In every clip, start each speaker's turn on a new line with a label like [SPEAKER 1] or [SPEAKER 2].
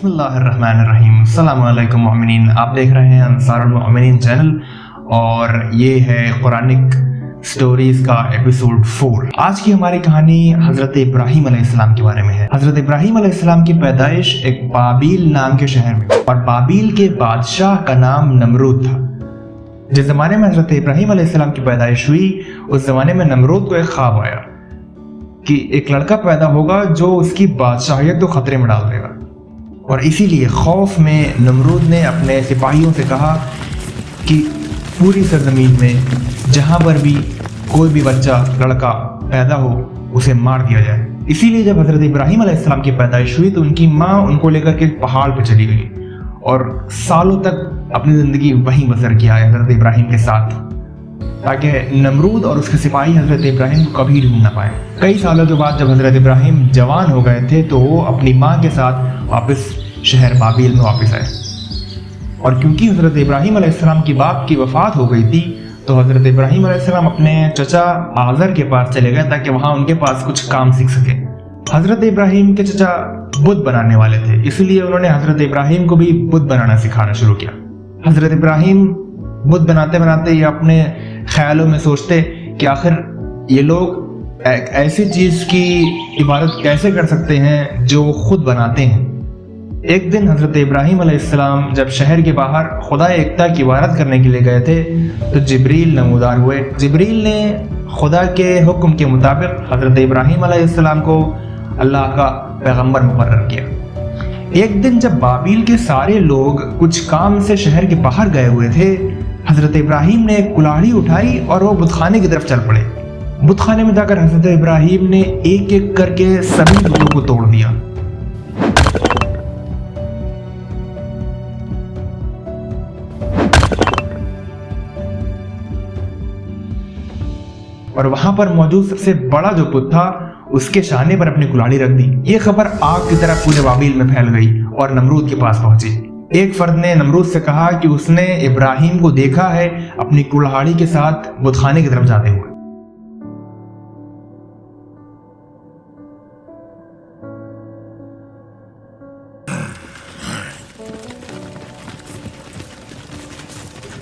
[SPEAKER 1] बिस्मिल्लाहिर्रहमानिर्रहीम। अस्सलामुअलैकुम मोमिनीन, आप देख रहे हैं अंसारुल मोमिनीन चैनल और ये है कुरानिक स्टोरीज का एपिसोड 4। आज की हमारी कहानी हजरत इब्राहिम अलैहिस्सलाम के बारे में है। हजरत इब्राहिम अलैहिस्सलाम की पैदाइश एक बाबिल नाम के शहर में और बाबिल के बादशाह का नाम नमरूद था। जिस जमाने में हजरत इब्राहिम अलैहिस्सलाम की पैदाइश हुई उस जमाने में नमरूद को एक ख्वाब आया कि एक लड़का पैदा होगा जो उसकी बादशाहियत को खतरे में डाल देगा, और इसीलिए खौफ में नमरूद ने अपने सिपाहियों से कहा कि पूरी सरजमीन में जहाँ पर भी कोई भी बच्चा लड़का पैदा हो उसे मार दिया जाए। इसीलिए जब हजरत इब्राहिम अलैहिस्सलाम की पैदाइश हुई तो उनकी माँ उनको लेकर के पहाड़ पर चली गई और सालों तक अपनी ज़िंदगी वहीं बसर किया है हजरत इब्राहिम के साथ, ताकि नमरूद और उसके सिपाही हजरत इब्राहिम को कभी ढूंढ ना पाए। कई सालों के बाद जब हजरत इब्राहिम जवान हो गए थे तो वो अपनी माँ के साथ वापस शहर बाबिल में वापस आए, और क्योंकि हजरत इब्राहिम अलैहिस्सलाम की बाप की वफ़ात हो गई थी तो हजरत इब्राहिम अलैहिस्सलाम अपने चचा आज़र के पास चले गए ताकि वहाँ उनके पास कुछ काम सीख सके। हजरत इब्राहिम के चचा बुत बनाने वाले थे, इसलिए उन्होंने हजरत इब्राहिम को भी बुत बनाना सिखाना शुरू किया। हजरत इब्राहिम बुत बनाते बनाते ये अपने ख्यालों में सोचते कि आखिर ये लोग ऐसी चीज़ की इबादत कैसे कर सकते हैं जो खुद बनाते हैं। एक दिन हजरत इब्राहिम अलैहिस्सलाम जब शहर के बाहर खुदा एकता की इबादत करने के लिए गए थे तो जिब्रील नमूदार हुए। जिब्रील ने खुदा के हुक्म के मुताबिक हजरत इब्राहिम अलैहिस्सलाम को अल्लाह का पैगंबर मुकर्रर किया। एक दिन जब बाबिल के सारे लोग कुछ काम से शहर के बाहर गए हुए थे, हजरत इब्राहिम ने एक कुल्हाड़ी उठाई और वो बुतखाने की तरफ चल पड़े। बुतखाने में जाकर हजरत इब्राहिम ने एक एक करके सभी बुतों को तोड़ दिया। और वहां पर मौजूद सबसे बड़ा जो बुत था उसके शाने पर अपनी कुल्हाड़ी रख दी। ये खबर आग की तरह पूरे बाबिल में फैल गई और नमरूद के पास पहुंची। एक फर्द ने नमरूद से कहा कि उसने इब्राहिम को देखा है अपनी कुल्हाड़ी के साथ बुतखाने की तरफ जाते हुए।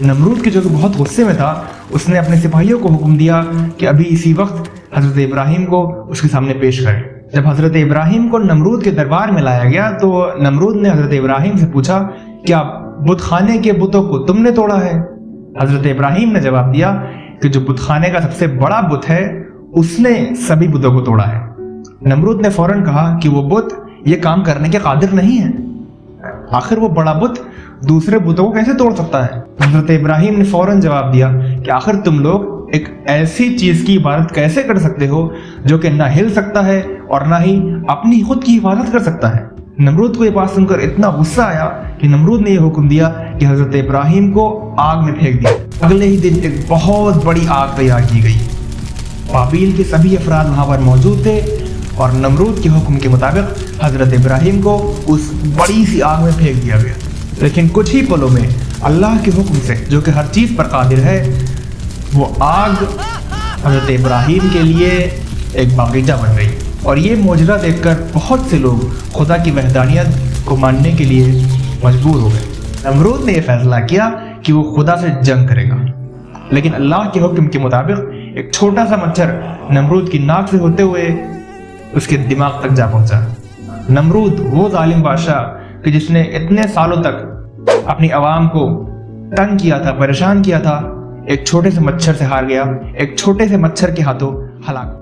[SPEAKER 1] नमरूद के जो कि बहुत गुस्से में था उसने अपने सिपाहियों को हुक्म दिया कि अभी इसी वक्त हजरत इब्राहिम को उसके सामने पेश करें। जब हजरत इब्राहिम को नमरूद के दरबार में लाया गया तो नमरूद ने हजरत इब्राहिम से पूछा, क्या बुतखाने के बुतों को तुमने तोड़ा है? हजरत इब्राहिम ने जवाब दिया कि जो बुतखाने का सबसे बड़ा बुत है उसने सभी बुतों को तोड़ा है। नमरूद ने फौरन कहा कि वो बुत ये काम करने के कादिर नहीं है, आखिर वो बड़ा बुत दूसरे बुतों को कैसे तोड़ सकता है? हजरत इब्राहिम ने फौरन जवाब दिया कि आखिर तुम लोग एक ऐसी चीज की इबादत कैसे कर सकते हो जो कि ना हिल सकता है और ना ही अपनी खुद की हिफाजत कर सकता है। नमरूद को ये बात सुनकर इतना गुस्सा आया कि नमरूद ने यह हुक्म दिया कि हजरत इब्राहिम को आग में फेंक दिया। अगले ही दिन एक बहुत बड़ी आग तैयार की गई। बाबिल के सभी अफराद वहां पर मौजूद थे और नमरूद के हुक्म के मुताबिक हजरत इब्राहिम को उस बड़ी सी आग में फेंक दिया गया। लेकिन कुछ ही पलों में अल्लाह के हुक्म से, जो कि हर चीज़ पर कादिर है, वो आग हजरत इब्राहिम के लिए एक बागीचा बन गई। और ये मोजज़ा देखकर बहुत से लोग खुदा की वहदानियत को मानने के लिए मजबूर हो गए। नमरूद ने यह फैसला किया कि वो खुदा से जंग करेगा, लेकिन अल्लाह के हुक्म के मुताबिक एक छोटा सा मच्छर नमरूद की नाक से होते हुए उसके दिमाग तक जा पहुंचा। नमरूद वो जालिम बादशाह कि जिसने इतने सालों तक अपनी आवाम को तंग किया था, परेशान किया था, एक छोटे से मच्छर से हार गया, एक छोटे से मच्छर के हाथों हलाक।